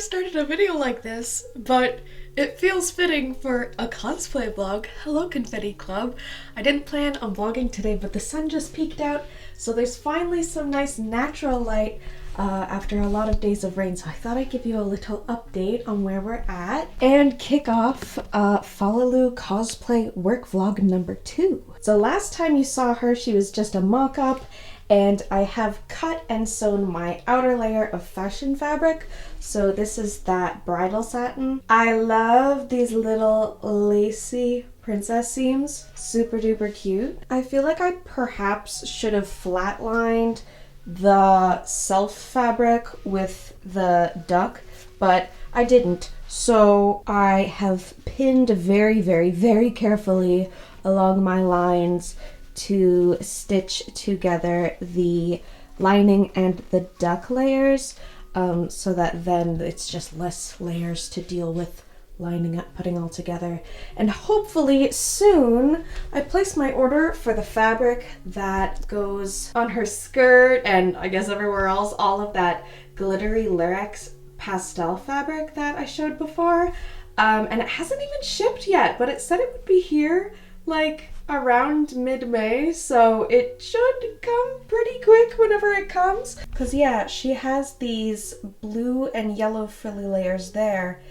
started a video like this, but it feels fitting for a cosplay vlog. Hello, Confetti Club. I didn't plan on vlogging today, but the sun just peeked out, so there's finally some nice natural light after a lot of days of rain, so I thought I'd give you a little update on where we're at and kick off Falulu cosplay work vlog number 2. So last time you saw her, she was just a mock-up, and I have cut and sewn my outer layer of fashion fabric. So this is that bridal satin. I love these little lacy princess seams, super duper cute. I feel like I perhaps should have flatlined the self fabric with the duck, but I didn't. So I have pinned very carefully along my lines to stitch together the lining and the duck layers, so that then it's just less layers to deal with lining up, putting all together. And hopefully soon I place my order for the fabric that goes on her skirt and I guess everywhere else, all of that glittery Lyrics pastel fabric that I showed before. And it hasn't even shipped yet, but it said it would be here like around mid-May, so it should come pretty quick whenever it comes. Cause yeah, she has these blue and yellow frilly layers there,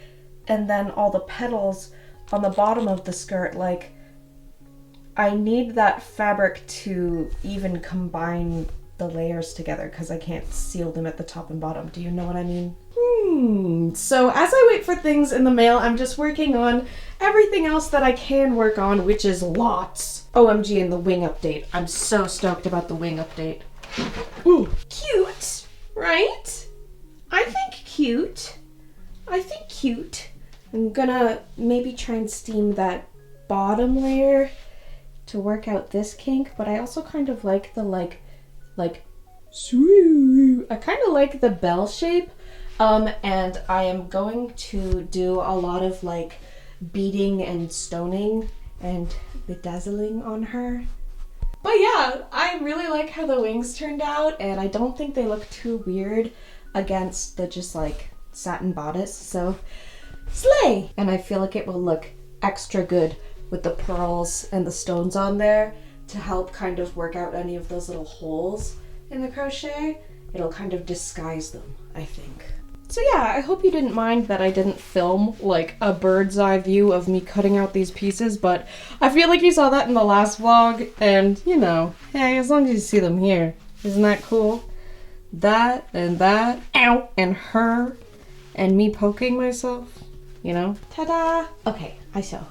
and then all the petals on the bottom of the skirt. Like, I need that fabric to even combine the layers together because I can't seal them at the top and bottom. Do you know what I mean? So as I wait for things in the mail, I'm just working on everything else that I can work on, which is lots. OMG, and the wing update. I'm so stoked about the wing update. Ooh, cute, right? I think cute. I'm gonna maybe try and steam that bottom layer to work out this kink, but I also kind of like the like I kind of like the bell shape. And I am going to do a lot of like beading and stoning and bedazzling on her. But yeah, I really like how the wings turned out, and I don't think they look too weird against the just like satin bodice, so slay! And I feel like it will look extra good with the pearls and the stones on there to help kind of work out any of those little holes in the crochet. It'll kind of disguise them, I think. So yeah, I hope you didn't mind that I didn't film like a bird's eye view of me cutting out these pieces, but I feel like you saw that in the last vlog, and you know, hey, as long as you see them here, isn't that cool? That, ow, and her, and me poking myself, you know? Ta-da! Okay, I sew.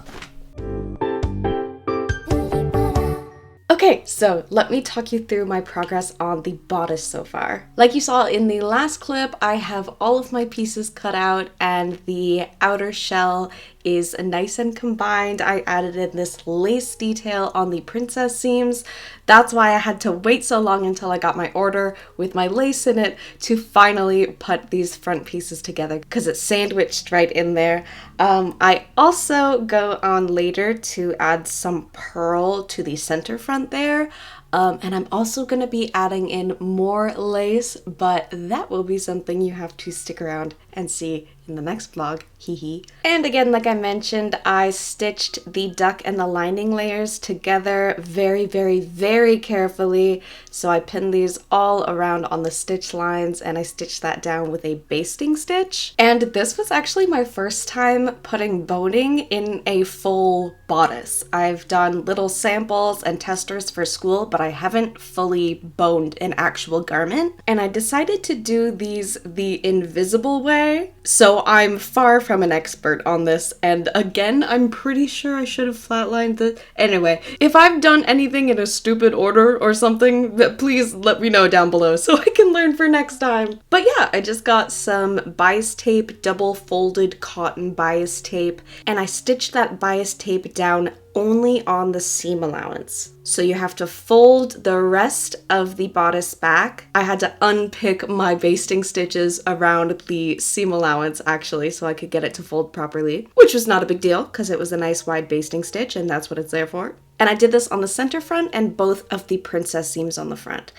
Okay, so let me talk you through my progress on the bodice so far. Like you saw in the last clip, I have all of my pieces cut out and the outer shell is nice and combined. I added in this lace detail on the princess seams. That's why I had to wait so long until I got my order with my lace in it to finally put these front pieces together because it's sandwiched right in there. I also go on later to add some pearl to the center front there. And I'm also going to be adding in more lace, but that will be something you have to stick around and see in the next vlog, hee hee. And again, like I mentioned, I stitched the duck and the lining layers together very carefully. So I pinned these all around on the stitch lines and I stitched that down with a basting stitch. And this was actually my first time putting boning in a full bodice. I've done little samples and testers for school, but I haven't fully boned an actual garment. And I decided to do these the invisible way. So I'm far from an expert on this, and again, I'm pretty sure I should have flatlined the... Anyway, if I've done anything in a stupid order or something, please let me know down below so I can learn for next time. But yeah, I just got some bias tape, double folded cotton bias tape, and I stitched that bias tape down only on the seam allowance. So you have to fold the rest of the bodice back. I had to unpick my basting stitches around the seam allowance actually so I could get it to fold properly, which was not a big deal because it was a nice wide basting stitch and that's what it's there for. And I did this on the center front and both of the princess seams on the front.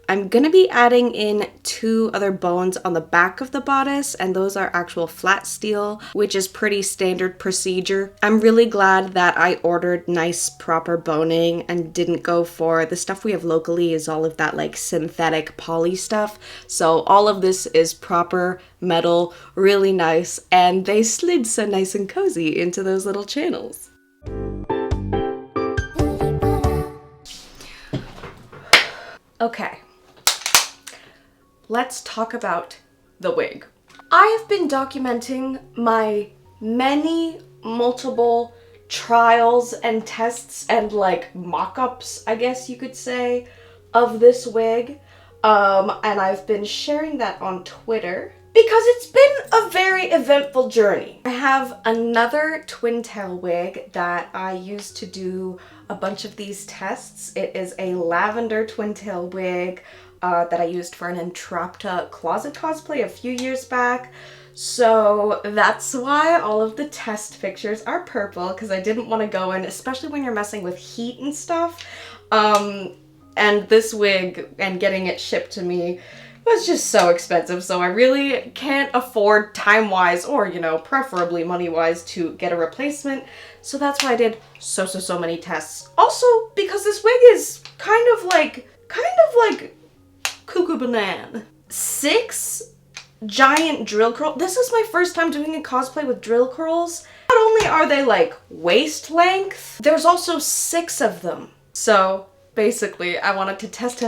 I'm gonna be adding in 2 other bones on the back of the bodice, and those are actual flat steel, which is pretty standard procedure. I'm really glad that I ordered nice proper boning and didn't go for the stuff we have locally is all of that like synthetic poly stuff. So all of this is proper metal, really nice, and they slid so nice and cozy into those little channels. Okay. Let's talk about the wig. I have been documenting my many multiple trials and tests and like mock-ups, I guess you could say, of this wig. And I've been sharing that on Twitter because it's been a very eventful journey. I have another twin tail wig that I used to do a bunch of these tests. It is a lavender twin tail wig that I used for an Entrapta closet cosplay a few years back. So that's why all of the test pictures are purple, because I didn't want to go in, especially when you're messing with heat and stuff. And this wig and getting it shipped to me was just so expensive, so I really can't afford time-wise or, you know, preferably money-wise to get a replacement. So that's why I did so many tests. Also, because this wig is kind of like cuckoo banana. 6 giant drill curls. This is my first time doing a cosplay with drill curls. Not only are they like waist length, there's also 6 of them. So basically, I wanted to test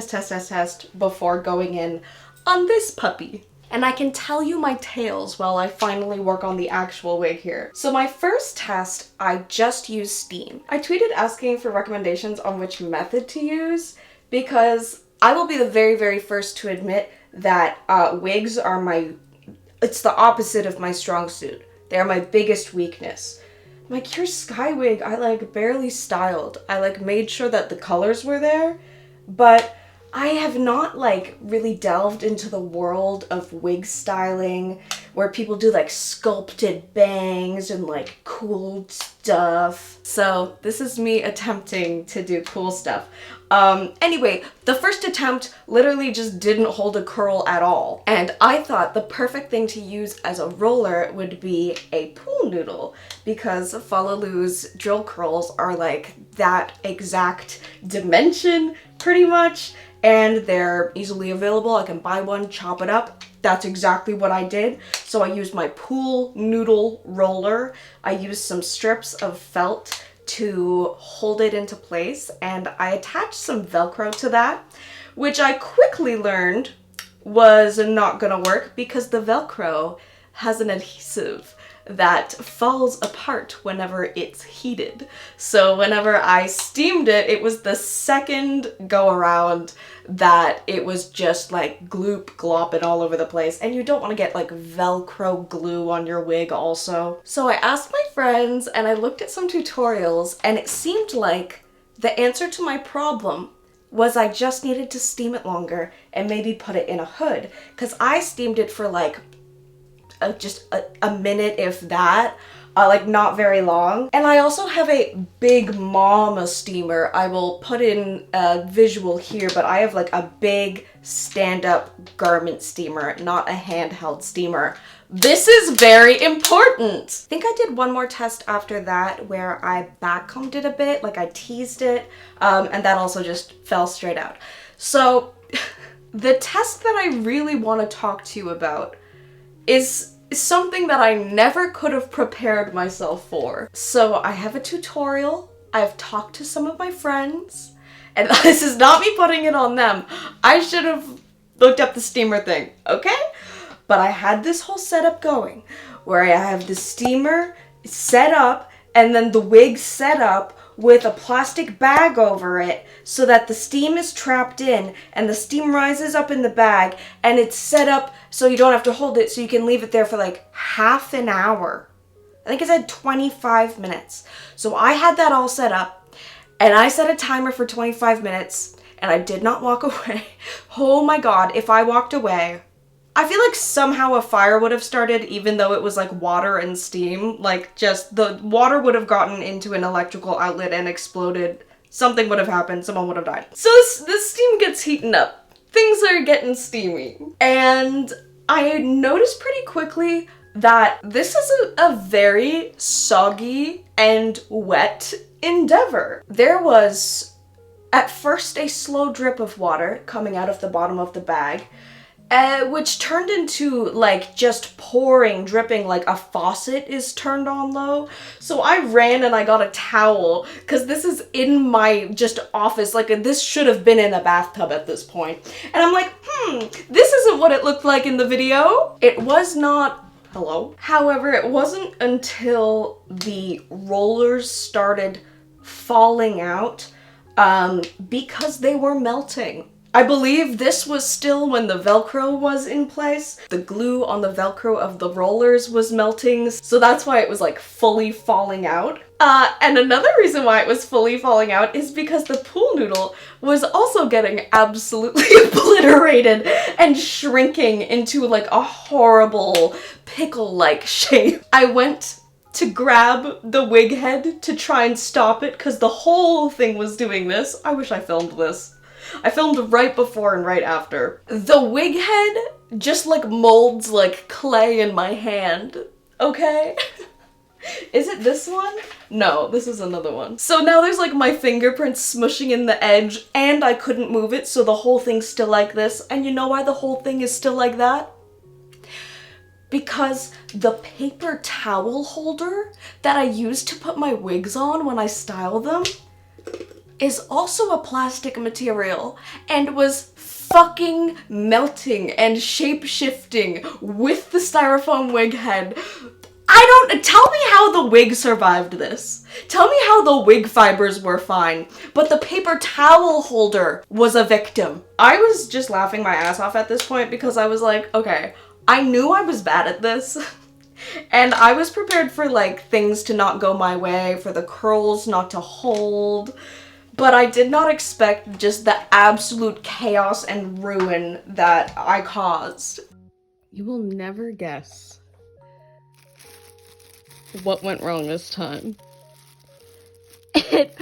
before going in on this puppy. And I can tell you my tales while I finally work on the actual wig here. So my first test, I just used steam. I tweeted asking for recommendations on which method to use because I will be the very first to admit that wigs are it's the opposite of my strong suit. They are my biggest weakness. My Cure Sky wig, I like barely styled. I like made sure that the colors were there, but I have not like really delved into the world of wig styling where people do like sculpted bangs and like cool stuff. So this is me attempting to do cool stuff. Anyway, the first attempt literally just didn't hold a curl at all. And I thought the perfect thing to use as a roller would be a pool noodle because Falulu's drill curls are like that exact dimension pretty much. And they're easily available. I can buy one, chop it up. That's exactly what I did. So I used my pool noodle roller. I used some strips of felt to hold it into place, and I attached some Velcro to that, which I quickly learned was not gonna work because the Velcro has an adhesive that falls apart whenever it's heated. So whenever I steamed it, it was the second go around that it was just like gloop glopping all over the place, and you don't want to get like Velcro glue on your wig also. So I asked my friends and I looked at some tutorials, and it seemed like the answer to my problem was I just needed to steam it longer and maybe put it in a hood, because I steamed it for like just a minute, if that, like not very long. And I also have a big mama steamer. I will put in a visual here, but I have like a big stand-up garment steamer, not a handheld steamer. This is very important. I think I did one more test after that where I backcombed it a bit, like I teased it, and that also just fell straight out. So the test that I really want to talk to you about is something that I never could have prepared myself for. So I have a tutorial, I've talked to some of my friends, and this is not me putting it on them. I should have looked up the steamer thing, okay? But I had this whole setup going where I have the steamer set up and then the wig set up with a plastic bag over it so that the steam is trapped in and the steam rises up in the bag, and it's set up so you don't have to hold it, so you can leave it there for like half an hour. I think it said 25 minutes. So I had that all set up and I set a timer for 25 minutes and I did not walk away. Oh my god, if I walked away, I feel like somehow a fire would have started, even though it was like water and steam. Like just the water would have gotten into an electrical outlet and exploded. Something would have happened. Someone would have died. So this steam gets heating up. things are getting steamy. And I noticed pretty quickly that this is a very soggy and wet endeavor. There was at first a slow drip of water coming out of the bottom of the bag, which turned into like just pouring, dripping like a faucet is turned on low. So I ran and I got a towel because this is in my just office. Like this should have been in a bathtub at this point. And I'm like, this isn't what it looked like in the video. It was not. Hello? However, it wasn't until the rollers started falling out because they were melting. I believe this was still when the Velcro was in place. The glue on the Velcro of the rollers was melting, so that's why it was like fully falling out. And another reason why it was fully falling out is because the pool noodle was also getting absolutely obliterated and shrinking into like a horrible pickle-like shape. I went to grab the wig head to try and stop it because the whole thing was doing this. I wish I filmed this. I filmed right before and right after. The wig head just like molds like clay in my hand, okay? Is it this one? No, this is another one. So now there's like my fingerprints smushing in the edge and I couldn't move it, so the whole thing's still like this. And you know why the whole thing is still like that? Because the paper towel holder that I use to put my wigs on when I style them is also a plastic material and was fucking melting and shape-shifting with the styrofoam wig head. Tell me how the wig survived this. Tell me how the wig fibers were fine, but the paper towel holder was a victim. I was just laughing my ass off at this point because I was like, okay, I knew I was bad at this. And I was prepared for like things to not go my way, for the curls not to hold. But I did not expect just the absolute chaos and ruin that I caused. You will never guess what went wrong this time. It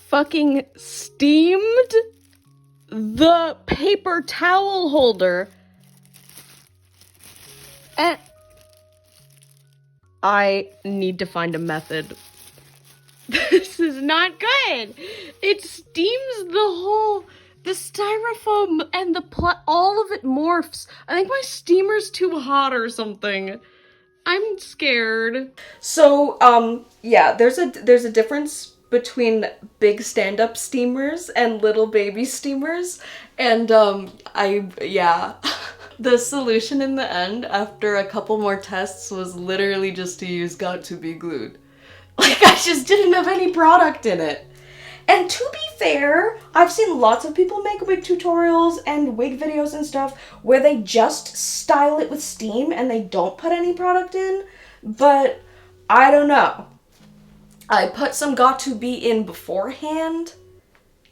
fucking steamed the paper towel holder. And I need to find a method. This is not good. It steams the styrofoam and all of it morphs. I think my steamer's too hot or something. I'm scared. So, yeah, there's a difference between big stand-up steamers and little baby steamers. And, yeah. The solution in the end, after a couple more tests, was literally just to use Got2b glued. Like, I just didn't have any product in it. And to be fair, I've seen lots of people make wig tutorials and wig videos and stuff where they just style it with steam and they don't put any product in, but I don't know. I put some Got2b in beforehand,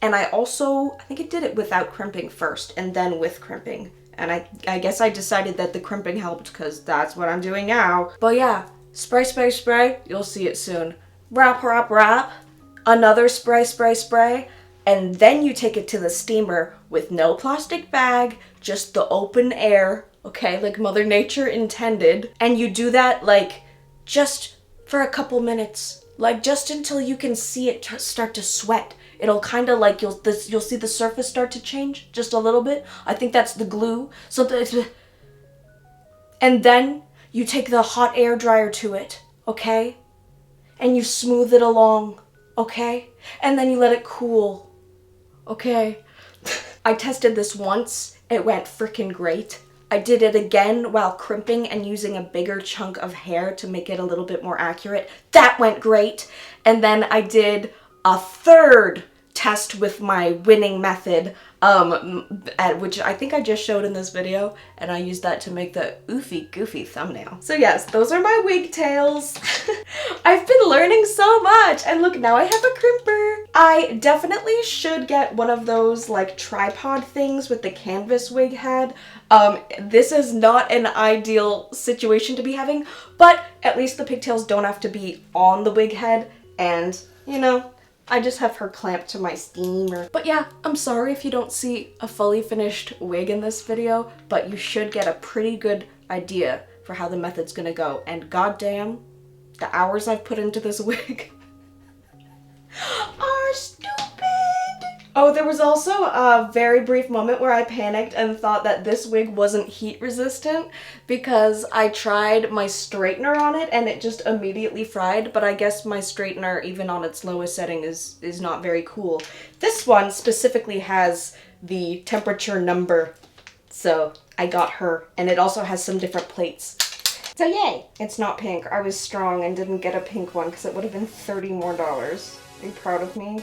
and I think I did it without crimping first and then with crimping. And I guess I decided that the crimping helped because that's what I'm doing now. But yeah. Spray, spray, spray. You'll see it soon. Wrap, wrap, wrap. Another spray, spray, spray. And then you take it to the steamer with no plastic bag, just the open air, okay, like Mother Nature intended. And you do that, like, just for a couple minutes. Like, just until you can see it start to sweat. It'll kind of like, you'll see the surface start to change just a little bit. I think that's the glue. And then you take the hot air dryer to it, okay? And you smooth it along, okay? And then you let it cool, okay? I tested this once. It went freaking great. I did it again while crimping and using a bigger chunk of hair to make it a little bit more accurate. That went great. And then I did a third test with my winning method, which I think I just showed in this video, and I used that to make the oofy goofy thumbnail. So yes, those are my wig tails. I've been learning so much, and look, now I have a crimper. I definitely should get one of those like tripod things with the canvas wig head. This is not an ideal situation to be having, but at least the pigtails don't have to be on the wig head, and you know, I just have her clamped to my steamer. But yeah, I'm sorry if you don't see a fully finished wig in this video, but you should get a pretty good idea for how the method's gonna go. And goddamn, the hours I've put into this wig are stupid. Oh, there was also a very brief moment where I panicked and thought that this wig wasn't heat resistant because I tried my straightener on it and it just immediately fried, but I guess my straightener, even on its lowest setting, is not very cool. This one specifically has the temperature number, so I got her, and it also has some different plates. So yay! It's not pink. I was strong and didn't get a pink one because it would have been $30 more. Are you proud of me?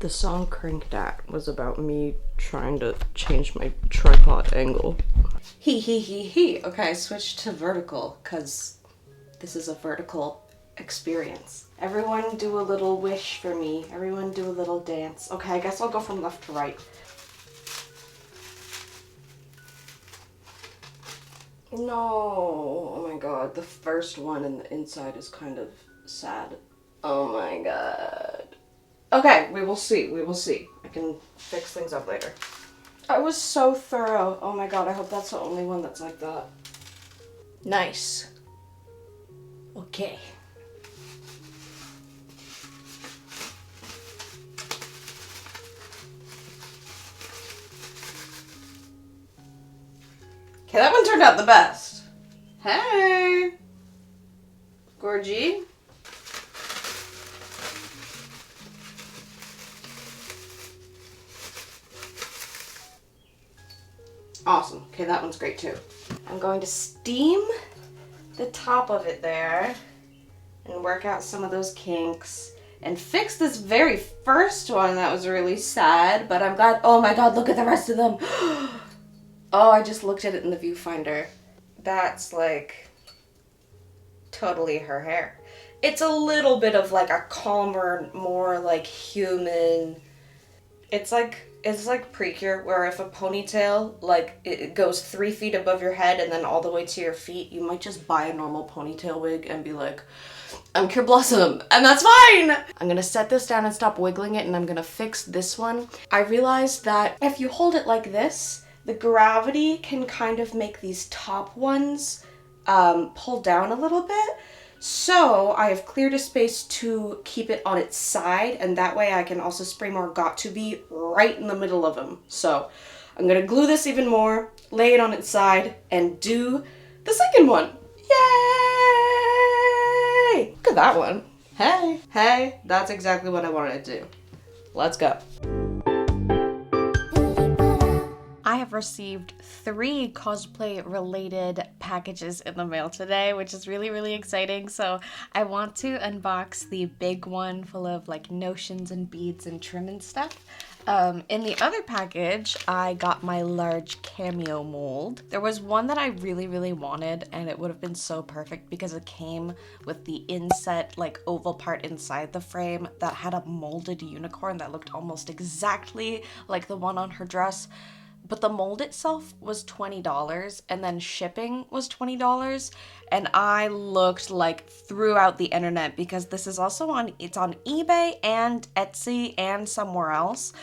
The song Cranked At was about me trying to change my tripod angle. He. Okay, I switched to vertical because this is a vertical experience. Everyone do a little wish for me. Everyone do a little dance. Okay, I guess I'll go from left to right. No, oh my god, the first one in the inside is kind of sad. Oh my god. Okay, we will see, I can fix things up later. I was so thorough. Oh my god, I hope that's the only one that's like that. Nice. Okay. Okay, that one turned out the best. Hey! Gorgie. Awesome. Okay, that one's great too. I'm going to steam the top of it there and work out some of those kinks and fix this very first one that was really sad, but I'm glad. Oh my god, look at the rest of them. Oh, I just looked at it in the viewfinder. That's like totally her hair. It's a little bit of like a calmer, more like human. It's like Precure, where if a ponytail, like, it goes 3 feet above your head and then all the way to your feet, you might just buy a normal ponytail wig and be like, I'm Cure Blossom, and that's fine! I'm gonna set this down and stop wiggling it, and I'm gonna fix this one. I realized that if you hold it like this, the gravity can kind of make these top ones pull down a little bit. So I have cleared a space to keep it on its side, and that way I can also spray more Got2b right in the middle of them. So I'm gonna glue this even more, lay it on its side, and do the second one. Yay! Look at that one. Hey, that's exactly what I wanted to do. Let's go. I have received 3 cosplay related packages in the mail today, which is really, really exciting. So I want to unbox the big one full of like notions and beads and trim and stuff. In the other package, I got my large cameo mold. There was one that I really, really wanted, and it would have been so perfect because it came with the inset, like oval part inside the frame that had a molded unicorn that looked almost exactly like the one on her dress. But the mold itself was $20, and then shipping was $20, and I looked like throughout the internet because this is also it's on eBay and Etsy and somewhere else.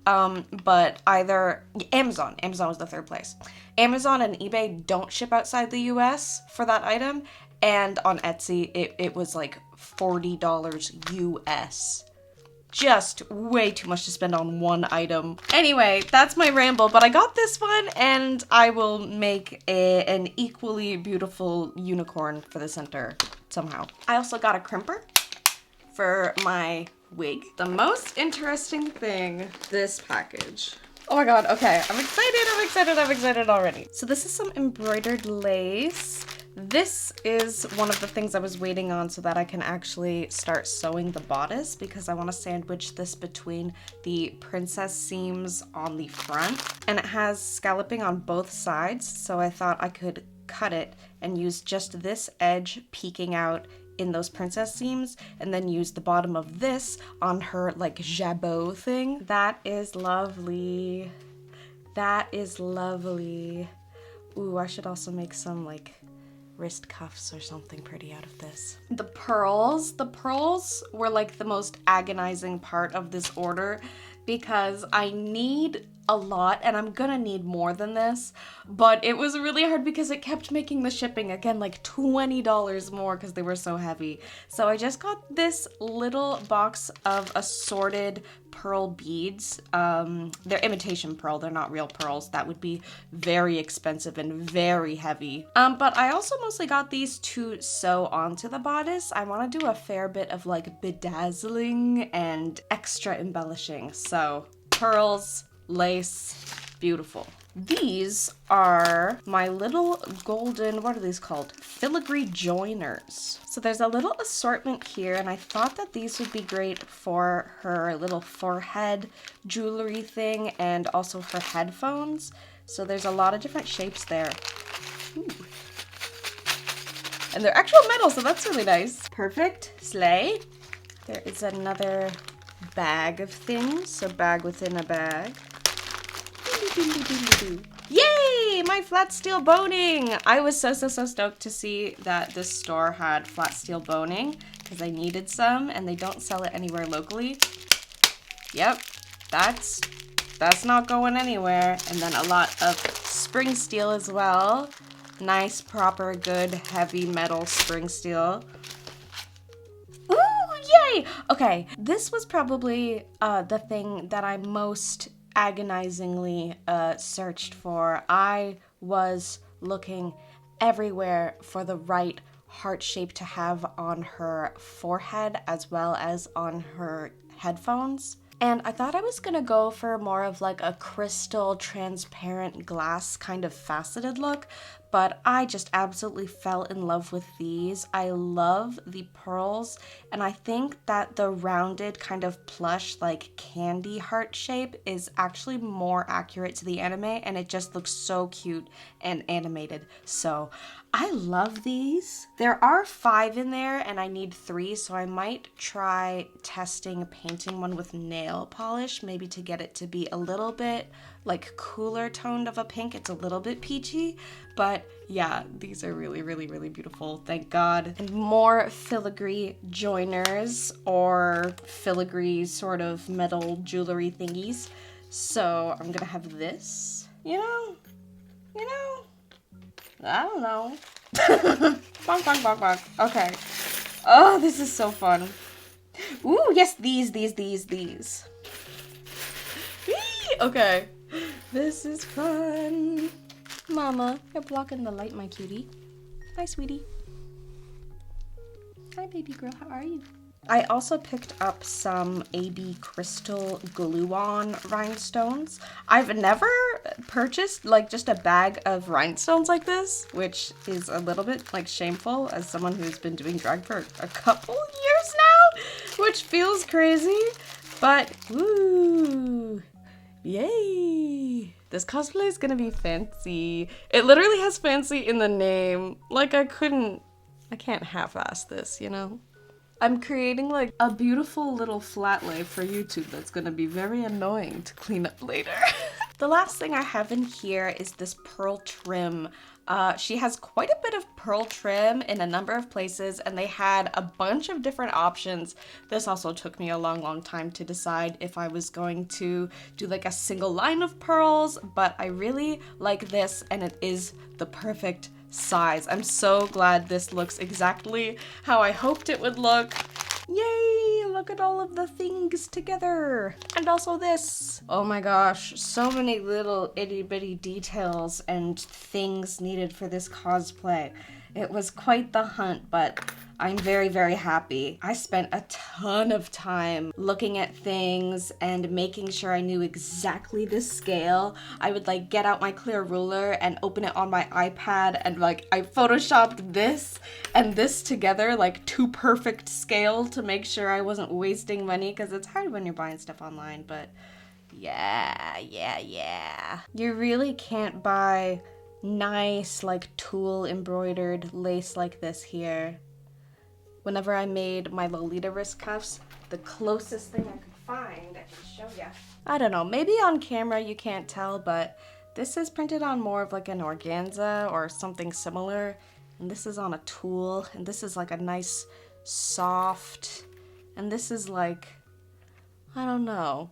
But either Amazon was the third place. Amazon and eBay don't ship outside the US for that item, and on Etsy it was like $40 US. Just way too much to spend on one item. Anyway, that's my ramble, but I got this one, and I will make an equally beautiful unicorn for the center somehow. I also got a crimper for my wig. The most interesting thing, this package. Oh my god, okay, I'm excited already. So this is some embroidered lace. This is one of the things I was waiting on so that I can actually start sewing the bodice, because I want to sandwich this between the princess seams on the front, and it has scalloping on both sides, so I thought I could cut it and use just this edge peeking out in those princess seams, and then use the bottom of this on her like jabot thing. That is lovely. That is lovely. Ooh, I should also make some like wrist cuffs or something pretty out of this. The pearls were like the most agonizing part of this order because I need a lot, and I'm gonna need more than this, but it was really hard because it kept making the shipping again like $20 more because they were so heavy. So I just got this little box of assorted pearl beads. They're imitation pearl, they're not real pearls. That would be very expensive and very heavy. But I also mostly got these to sew onto the bodice. I want to do a fair bit of like bedazzling and extra embellishing. So pearls, lace, beautiful. These are my little golden, what are these called? Filigree joiners. So there's a little assortment here, and I thought that these would be great for her little forehead jewelry thing and also her headphones. So there's a lot of different shapes there. Ooh. And they're actual metal, so that's really nice. Perfect. Slay. There is another bag of things, so bag within a bag. Yay! My flat steel boning! I was so stoked to see that this store had flat steel boning because I needed some, and they don't sell it anywhere locally. Yep, that's not going anywhere. And then a lot of spring steel as well. Nice, proper, good, heavy metal spring steel. Ooh, yay! Okay, this was probably the thing that I most agonizingly searched for. I was looking everywhere for the right heart shape to have on her forehead as well as on her headphones. And I thought I was gonna go for more of like a crystal transparent glass kind of faceted look, but I just absolutely fell in love with these. I love the pearls, and I think that the rounded kind of plush like candy heart shape is actually more accurate to the anime, and it just looks so cute and animated. So I love these. There are 5 in there and I need 3, so I might try testing painting one with nail polish, maybe to get it to be a little bit like cooler toned of a pink. It's a little bit peachy, but yeah, these are really, really, really beautiful, thank God. And more filigree joiners or filigree sort of metal jewelry thingies. So I'm gonna have this, you know, I don't know. Bonk, bonk, bonk, bonk. Okay. Oh, this is so fun. Ooh, yes, these. Okay. This is fun. Mama, you're blocking the light, my cutie. Hi, sweetie. Hi, baby girl. How are you? I also picked up some AB Crystal Glue-On rhinestones. I've never purchased like just a bag of rhinestones like this, which is a little bit like shameful as someone who's been doing drag for a couple years now, which feels crazy, but woo, yay. This cosplay is gonna be fancy. It literally has fancy in the name. Like I can't half-ass this, you know? I'm creating like a beautiful little flat lay for YouTube that's gonna be very annoying to clean up later. The last thing I have in here is this pearl trim. She has quite a bit of pearl trim in a number of places, and they had a bunch of different options. This also took me a long time to decide if I was going to do like a single line of pearls, but I really like this and it is the perfect size. I'm so glad this looks exactly how I hoped it would look. Yay! Look at all of the things together. And also this. Oh my gosh, so many little itty bitty details and things needed for this cosplay. It was quite the hunt, but I'm very happy. I spent a ton of time looking at things and making sure I knew exactly the scale. I would like get out my clear ruler and open it on my iPad and like I photoshopped this and this together like to perfect scale to make sure I wasn't wasting money, because it's hard when you're buying stuff online, but yeah. You really can't buy nice like tulle embroidered lace like this here. Whenever I made my Lolita wrist cuffs, the closest thing I could find, I can show ya. I don't know, maybe on camera you can't tell, but this is printed on more of like an organza or something similar, and this is on a tulle, and this is like a nice soft, and this is like, I don't know.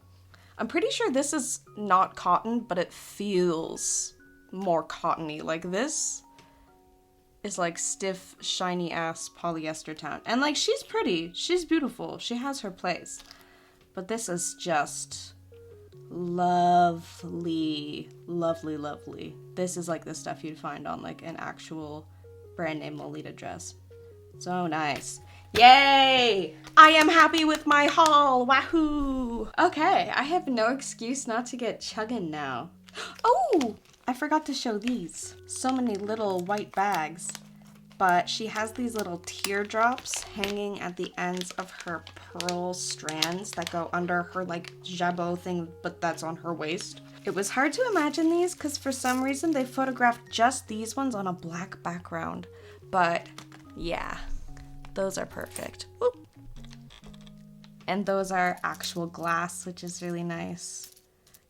I'm pretty sure this is not cotton, but it feels more cottony. Like this is like stiff, shiny ass polyester town. And like she's pretty, she's beautiful, she has her place. But this is just lovely. This is like the stuff you'd find on like an actual brand name Lolita dress. So nice. Yay! I am happy with my haul, wahoo! Okay, I have no excuse not to get chugging now. Oh! I forgot to show these. So many little white bags. But she has these little teardrops hanging at the ends of her pearl strands that go under her like jabot thing, but that's on her waist. It was hard to imagine these because for some reason they photographed just these ones on a black background. But yeah, those are perfect. Whoop. And those are actual glass, which is really nice.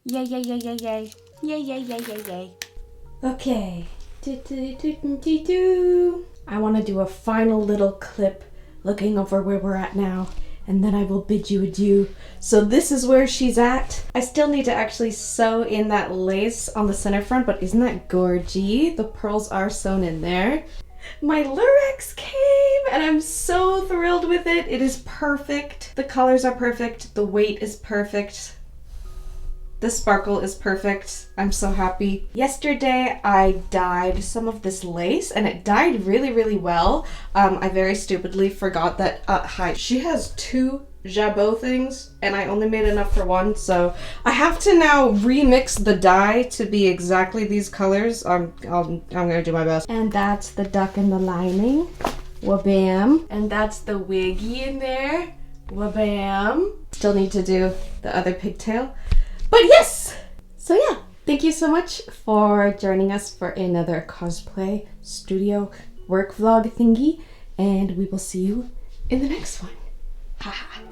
Yay. Yay. Okay. I want to do a final little clip looking over where we're at now, and then I will bid you adieu. So this is where she's at. I still need to actually sew in that lace on the center front, but isn't that gorgy? The pearls are sewn in there. My Lurex came, and I'm so thrilled with it. It is perfect. The colors are perfect. The weight is perfect. The sparkle is perfect. I'm so happy. Yesterday I dyed some of this lace and it dyed really well. I very stupidly forgot that she has 2 jabot things and I only made enough for one, so I have to now remix the dye to be exactly these colors. I'm gonna do my best. And that's the duck in the lining. Wabam. And that's the wiggy in there. Wabam. Still need to do the other pigtail. But yes! So yeah, thank you so much for joining us for another cosplay studio work vlog thingy, and we will see you in the next one. Haha.